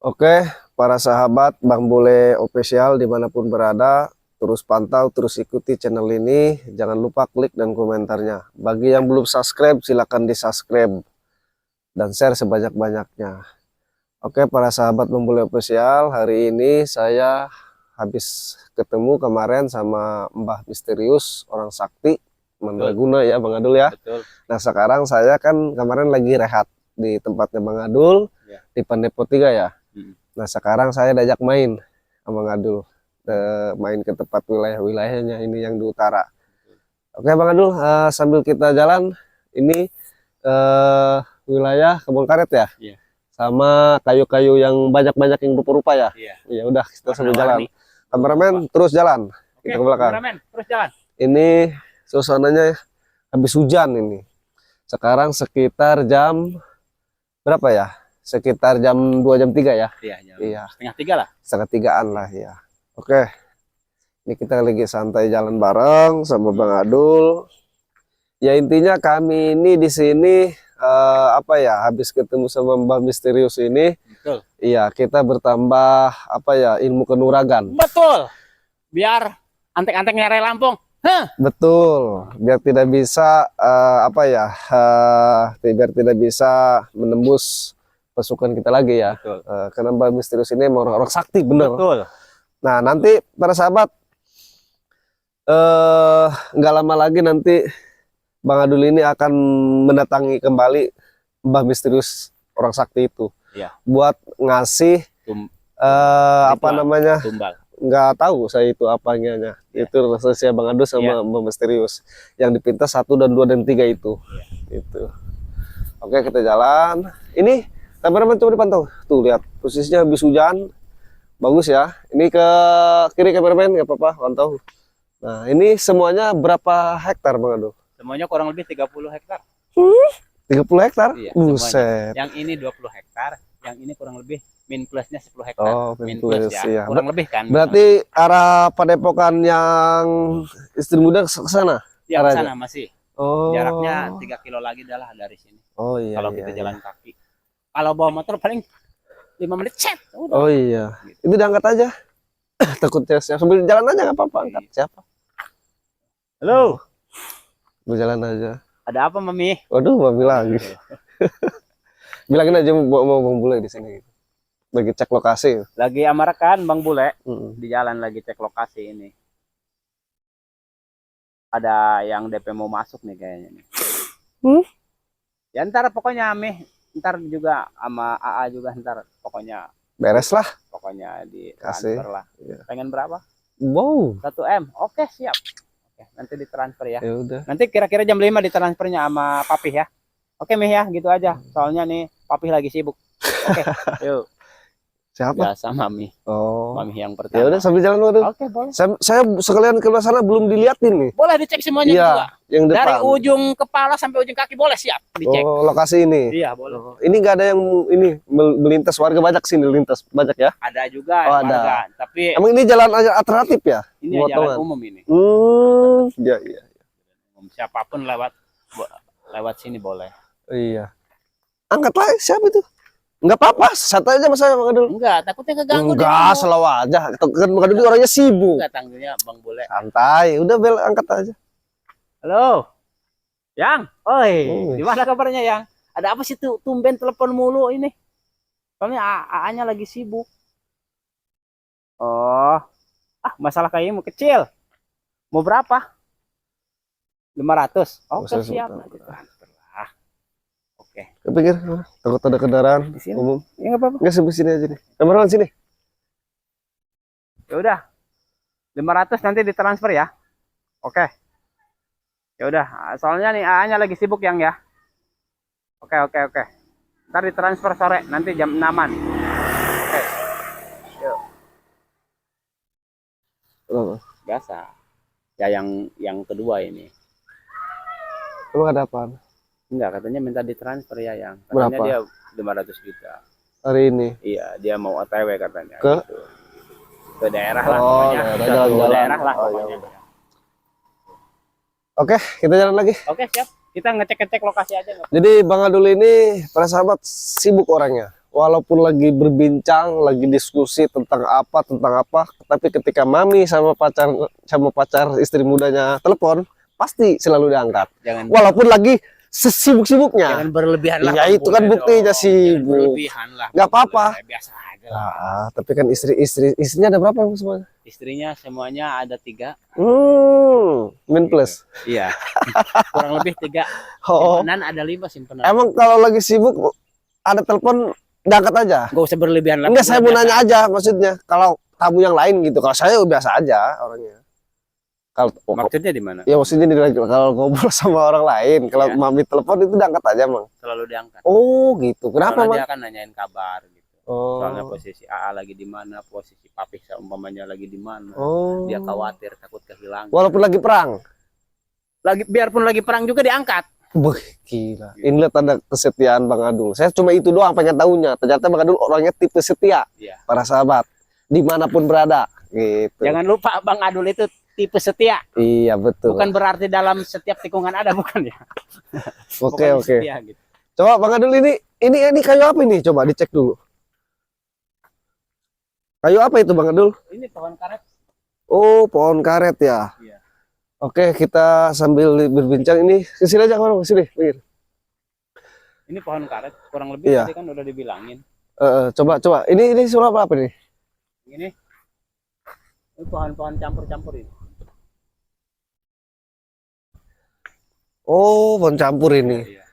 Oke, para sahabat Bang Bule Official dimanapun berada, terus pantau, terus ikuti channel ini. Jangan lupa klik dan komentarnya. Bagi yang belum subscribe, silakan di subscribe dan share sebanyak-banyaknya. Oke, para sahabat Bang Bule Official, hari ini saya habis ketemu kemarin sama Mbah Misterius, orang sakti, Mandraguna ya Bang Adul ya. Betul. Nah sekarang saya kan kemarin lagi rehat di tempatnya Bang Adul, Ya. di Pandepo 3 ya. Hmm. Nah sekarang saya diajak main sama Bang Adul, main ke tempat wilayah-wilayahnya ini yang di utara. Oke Bang Adul, sambil kita jalan, ini wilayah Kebun Karet ya, Iya. sama kayu-kayu yang banyak-banyak yang rupa-rupa ya. Iya. Ya udah kita sambil jalan. Warna-warni. Kameramen terus jalan, Oke, kita ke belakang. kameramen, terus jalan. Ini suasananya habis hujan ini. Sekarang sekitar jam berapa ya? Sekitar jam 2 jam 3 ya. Iya, jam Iya. setengah 3 lah. Setengah 3-an lah ya. Oke. Ini kita lagi santai jalan bareng sama Bang Adul. Ya intinya kami ini di sini apa ya, habis ketemu sama Mbah Misterius ini, Betul. iya kita bertambah apa ya, ilmu kanuragan. Betul. Biar antek-antek nyari Lampung. Betul, biar tidak bisa apa ya, biar tidak bisa menembus pasukan kita lagi ya. Betul. Karena Mbah Misterius ini emang orang sakti bener. Betul. Nah nanti para sahabat, nggak lama lagi nanti Bang Adul ini akan mendatangi kembali Mbah Misterius orang sakti itu, Iya. buat ngasih apa Ritual. namanya, Tumbal. nggak tahu saya itu apanya. Ya. Itu rahasia Bang Adul sama Mbah Misterius yang dipinta 1 dan 2 dan 3 itu. Itu. Oke kita jalan. Ini kameramen coba dipantau. Tuh lihat posisinya habis hujan. Bagus ya. Ini ke kiri kameramen nggak apa-apa, pantau. Nah ini semuanya berapa hektar Bang Adul? Semuanya kurang lebih 30 hektar. 30 hektar? Iya, Buset. Yang ini 20 hektar, yang ini kurang lebih min plusnya 10 hektar. Oh, min plus, ya. iya. Kurang lebih kan. Berarti arah Padepokan yang Istri Muda ke sana? Ya, ke arahnya? sana masih. Oh. Jaraknya 3 kilo lagi dah lah dari sini. Oh iya. Kalau iya, kita iya. jalan kaki. Kalau bawa motor paling 5 menit cet. Udah. Oh iya. Itu diangkat aja. Takutnya sambil jalan aja nggak apa-apa, angkat. Siapa? Halo. Berjalan aja. Ada apa, Mami? Waduh, mami lagi. Bilangin aja mau Bang Bule di sini. Lagi cek lokasi. Lagi amarakan Bang Bule Mm. di jalan lagi cek lokasi ini. Ada yang DP mau masuk nih kayaknya nih. Ya ntar pokoknya ntar juga sama AA juga ntar pokoknya Beres lah. pokoknya di Kasih. transfer lah. Iya. Pengen berapa? Wow. 1 M. Oke, siap. Oke, nanti ditransfer ya. Ya udah. Nanti kira-kira jam 5 ditransfernya sama Papih ya. Oke, Mih ya, gitu aja. Soalnya nih Papih lagi sibuk. Oke, yuk. Siapa? Biasa Mami. Oh. Mami yang Ya pertama. udah sambil jalan waduh. Oke, boleh. Saya sekalian ke sana belum diliatin nih. Boleh dicek semuanya Iya, juga. yang depan. Dari ujung kepala sampai ujung kaki boleh siap dicek. Oh, lokasi ini. Iya, boleh. Oh, ini nggak ada yang ini melintas, warga banyak sini lintas banyak ya. Ada juga Oh, warga, ada. tapi Emang ini jalan alternatif ya? ini buat jalan teman. umum ini. Iya iya. Siapapun lewat sini boleh. Iya. Angkatlah, siapa itu? Enggak apa-apa, santai aja Mas saya Bang Adul. Enggak, takutnya keganggu. Enggak, selalu aja. Kan Bang Adul orangnya sibuk. Enggak, tanggungnya Bang Bule. Santai, udah bel angkat aja. Halo. Yang, oi, Oh. gimana kabarnya Yang? Ada apa sih tuh tumben telepon mulu ini? Soalnya AA-nya lagi sibuk. Oh, masalah kayaknya mau kecil. Mau berapa? 500. Oke, Usah siap. sebentar. Nanti transfer lah. Oke. Kepikir, takut ada kendaraan Di sini. umum. Ya nggak apa-apa. Enggak sebelah sini aja nih. Kamerawan sini. Ya udah. 500 nanti ditransfer ya. Oke. Ya udah, soalnya nih AA-nya lagi sibuk Yang ya. Oke. Ntar ditransfer sore, nanti jam 6-an. Oke. Yuk. Oh, Biasa. Ya yang kedua ini. emang ada apa? Enggak, katanya minta ditransfer ya Yang. Katanya Berapa? dia 500 juta. Hari ini. Iya, dia mau OTW katanya. Ke? Gitu. Ke daerah lah Oh, pokoknya. daerah, Suatu jalan-jalan. daerah lah Oh, pokoknya. iya. Oke, kita jalan lagi. Oke, siap. Kita ngecek-ngecek lokasi aja nggak? Jadi Bang Adul ini para sahabat sibuk orangnya. walaupun lagi berbincang, lagi diskusi tentang apa, tapi ketika mami sama pacar istri mudanya telepon, pasti selalu diangkat. Jangan Walaupun lagi sesibuk-sibuknya. berlebihan lah. Ya, Bang itu kan Bule buktinya dong. sibuk. Jangan berlebihan lah. Nggak Bang Bule. apa-apa. Biasa aja lah. Tapi kan istrinya ada berapa semuanya? Istrinya semuanya ada 3. Min plus. Iya. Kurang lebih 3. Oh, Simpenan ada 5 simpenan. emang kalau lagi sibuk ada telepon diangkat aja. Gak usah berlebihan lah. Enggak, saya mau nanya aja maksudnya. Kalau tamu yang lain gitu, kalau saya biasa aja orangnya. Kalau Maksudnya di mana? ya maksudnya kalau ngobrol sama orang lain, kalau Iya. mami telepon itu diangkat aja, Mang. Selalu diangkat. Oh, gitu. Kenapa, Soalnya Mang? dia akan nanyain kabar gitu. Soalnya Oh. posisi AA lagi di mana, posisi Papih seumpamanya lagi di mana. Oh. Dia khawatir takut kehilangan. Walaupun lagi perang. Biarpun lagi perang juga diangkat. Wah, gila. Ini tanda kesetiaan Bang Adul. Saya cuma itu doang pengen tahunya. Ternyata Bang Adul orangnya tipe setia. Iya. Para sahabat, dimanapun berada. Gitu. Jangan lupa Bang Adul itu tipe setia. Iya, betul. Bukan berarti dalam setiap tikungan ada, bukan ya. Oke, Pokoknya oke. setia gitu. Coba Bang Adul ini kayu apa ini? Coba dicek dulu. Kayu apa itu Bang Adul? Ini pohon karet. Oh, pohon karet ya. Iya. Oke, kita sambil berbincang ini ke sini aja, ke sini. Pinggir. Ini pohon karet, kurang lebih Iya. tadi kan udah dibilangin. Coba. Ini surat apa nih? Ini pohon-pohon campur-campur ini. Oh, pohon campur ini. Iya.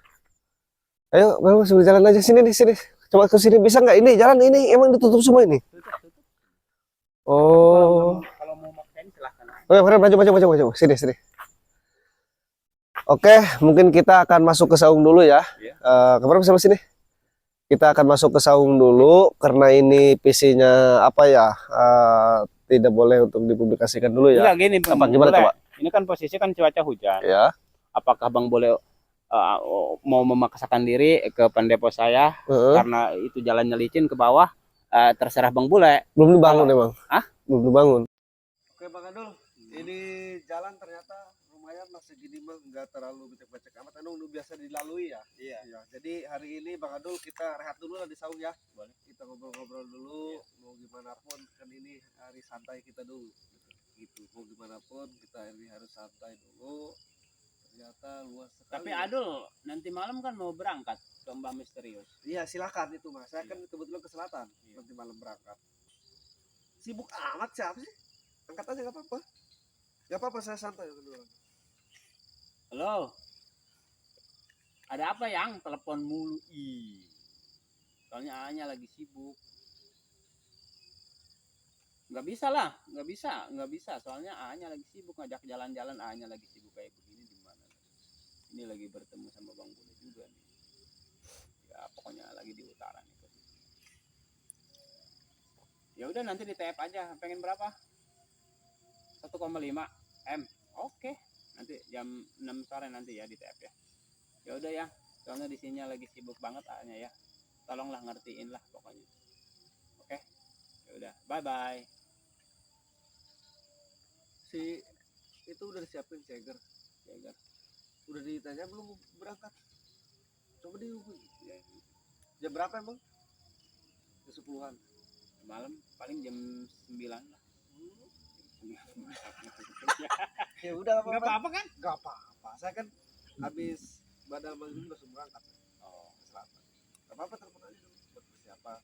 Ayo, Bang, sambil jalan aja sini nih, sini. Coba ke sini bisa nggak ini jalan ini emang ditutup semua ini? Tutup. Oh. Kalau mau makan silahkan. Oke, maju. Sini. Oke, mungkin kita akan masuk ke saung dulu ya. Iya. Kemarin sama sini. Kita akan masuk ke saung dulu karena ini PC-nya apa ya? Tidak boleh untuk dipublikasikan dulu ya. Enggak gini, Bang. Apa gimana Boleh. coba? Ini kan posisi kan cuaca hujan. Ya. Apakah Bang boleh mau memaksakan diri ke pendepo saya karena itu jalannya licin ke bawah? Terserah Bang Bule. Belum dibangun emang. Hah? Belum dibangun. Oke Bang Adul, ini jalan ternyata lumayan lah segini mah nggak terlalu becek-becek amat. Anu udah biasa dilalui ya. Iya. Jadi hari ini Bang Adul kita rehat dulu lah di saung ya. Boleh. Kita ngobrol-ngobrol dulu. Mau gimana pun kan ini hari santai kita dulu. Gitu. Mau gimana pun kita ini harus santai dulu. Ternyata luas sekali. Tapi Adul nanti malam kan mau berangkat ke Mbah Misterius. Iya silakan itu mas. Saya kan kebetulan ke selatan. Nanti malam berangkat. Sibuk amat siapa sih? Angkat aja nggak apa-apa. Nggak apa-apa saya santai dulu. Halo. Ada apa yang telepon mulu? Soalnya A-nya lagi sibuk. Nggak bisa. Soalnya A-nya lagi sibuk ngajak jalan-jalan, A-nya lagi sibuk kayak begini di mana? Ini lagi bertemu sama Bang Bule juga nih. Ya pokoknya lagi di utara nih posisinya. Ya udah nanti di TF aja. Pengen berapa? 1,5 M. Oke. Nanti jam 6 sore nanti ya di TF ya. Ya udah ya. Soalnya di sini lagi sibuk banget A-nya ya. Tolonglah ngertiin lah pokoknya. Oke. Ya udah. Bye bye. Si itu udah disiapin Jagger. Udah ditanya belum berangkat? Coba dihubungi. Ya, Jam berapa emang? Jam 10-an. malam paling jam 9 lah. Ya udah Nggak apa-apa kan? Gak apa-apa. Saya kan habis badal maghrib langsung berangkat. Oh. Ke selatan. Gak apa-apa telepon aja dulu buat persiapan.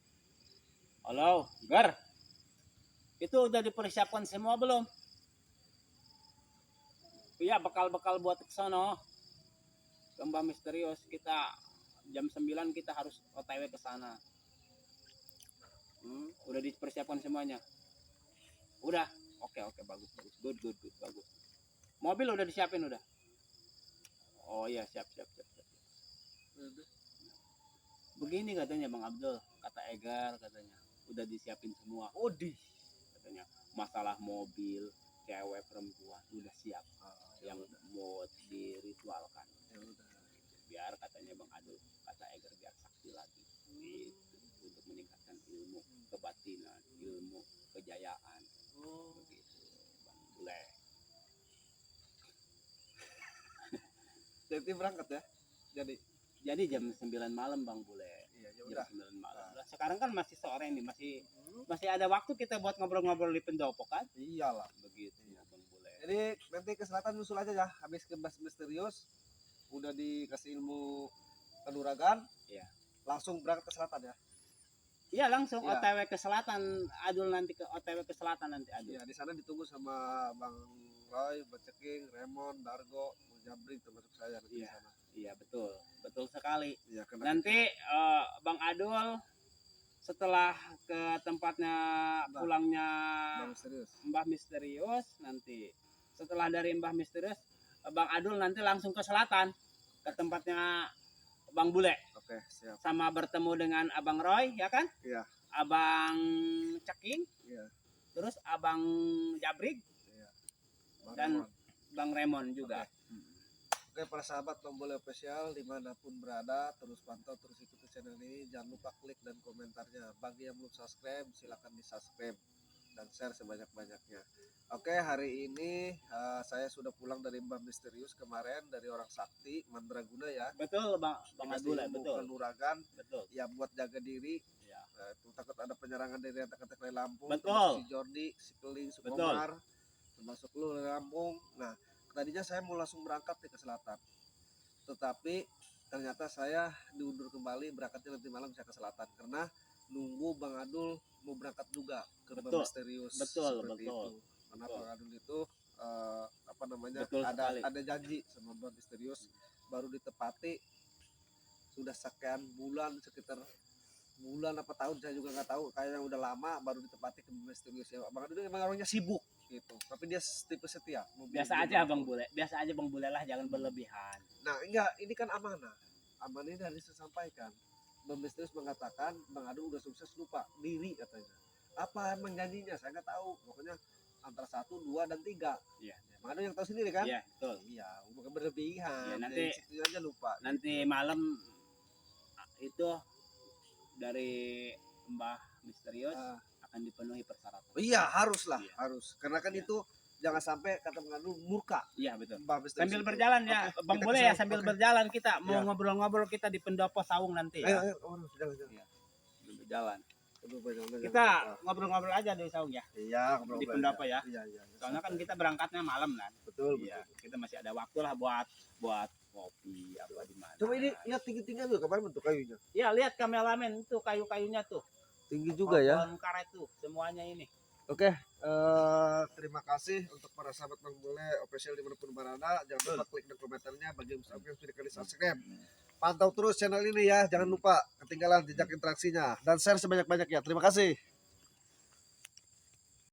Halo, Gar. Itu udah dipersiapkan semua belum? Iya, bekal-bekal buat ke sono. Ke Mbah Misterius kita jam 9 kita harus OTW ke sana. Udah dipersiapkan semuanya. Udah. Oke, bagus. Good, bagus. Mobil udah disiapin udah. Oh iya, siap. Begini katanya Bang Abdul, kata Egar katanya, udah disiapin semua. Katanya masalah mobil, cewek perempuan udah siap. Yang mau diritualkan. Biar katanya Bang Adul, kata Egar biar sakti lagi. Gitu. Untuk meningkatkan ilmu kebatinan, ilmu kejayaan. Begitu, Bang Bule. Jadi berangkat ya? Jadi jam 9 malam Bang Bule. ya. Ya Jam udah. 9 malam. Lah, sekarang kan masih sore nih, masih ada waktu kita buat ngobrol-ngobrol di pendopo kan? Iyalah. Begitu, Iya. Bang Bule. Jadi nanti ke selatan nyusul aja ya. Habis ke Bas Misterius, udah dikasih ilmu kanuragan, Iya. langsung berangkat ke selatan ya. Iya, langsung Iya. OTW ke selatan, Adul nanti ke OTW ke selatan nanti Adul. Iya, di sana ditunggu sama Bang Roy, Baceking, Raymond, Dargo, Mujabri termasuk saya nanti di Iya. sana. Iya, betul. Betul sekali. Iya, karena Nanti Bang Adul setelah ke tempatnya Mbah. pulangnya Bang Misterius. Mbah Misterius, nanti setelah dari Mbah Misterius Bang Adul nanti langsung ke selatan ke tempatnya Bang Bule Oke, siap. sama bertemu dengan Abang Roy, ya kan? Iya. Abang Ceking, Iya. terus Abang Jabrig Iya. Bang dan Raymond. Bang Raymond juga. Oke, para sahabat Bang Bule Official dimanapun berada, terus pantau, terus ikuti channel ini. Jangan lupa klik dan komentarnya. Bagi yang belum subscribe, silahkan di subscribe dan share sebanyak-banyaknya. Oke, hari ini saya sudah pulang dari Mbah Misterius kemarin, dari orang sakti Mandraguna ya. Betul Bang Dikasih Adul, ilmu betul. kanuragan Betul. ya buat jaga diri. Ya. Itu takut ada penyerangan dari atak-atak dari Lampung. Betul. Termasuk si Jordi, si Keling, si Komar, termasuk lu dari Lampung. Nah, tadinya saya mau langsung berangkat nih ke selatan, tetapi ternyata saya diundur kembali, berangkatnya nanti malam saya ke selatan karena nunggu Bang Adul mau berangkat juga ke Bang Betul. Misterius. Betul, Seperti betul. itu. Karena Betul. Bang Adul itu apa namanya, Betul sekali. ada janji sama Bang Misterius, baru ditepati sudah sekian bulan, sekitar bulan apa tahun saya juga nggak tahu, kayaknya udah lama baru ditepati ke Bang Misterius ya. Bang Adul emang orangnya sibuk gitu, tapi dia tipe setia. Biasa aja Bang Bule, biasa aja Bang Bule lah, jangan berlebihan. Nah, enggak, ini kan amanah. Amanah ini harus disampaikan. Bang Misterius mengatakan Bang Adul udah sukses, lupa diri katanya. Apa emang janjinya? Saya nggak tahu. Pokoknya antara 1, 2, dan 3. Iya. Bang Adul yang tahu sendiri kan? Iya, betul. Iya, bukan berlebihan. Iya, nanti- Jadi situ aja lupa. Nanti malam itu dari Mbah Misterius Ah, akan dipenuhi persyaratan. iya, haruslah, Iya. harus. Karena kan Iya. itu jangan sampai kata Bang Adul murka. Iya, betul. Bang Misterius Sambil itu. berjalan ya, Oke, Bang kita Bule kesana. ya, sambil Oke. berjalan kita mau Iya. ngobrol-ngobrol kita di pendopo Sawung nanti Ayo, ya. ayo, jangan. Iya. Sambil berjalan. Aduh, jangan. Kita ngobrol-ngobrol aja di Sawung ya. iya, ngobrol di pendopo ya. Iya. Soalnya kan kita berangkatnya malam kan. betul. Iya, kita masih ada waktu lah buat kopi apa di mana. Coba ini lihat tinggi-tinggi lu, kemarin bentuk kayunya. Ya, lihat kameramen itu kayu-kayunya tuh. Tinggi juga ya. Pohon karet tuh, semuanya ini. Oke, terima kasih untuk para sahabat Bang Bule Official dimanapun berada. Jangan lupa klik dan komentarnya. Bagi yang sudah kali subscribe, pantau terus channel ini ya. Jangan lupa ketinggalan jejak interaksinya dan share sebanyak-banyaknya. Terima kasih.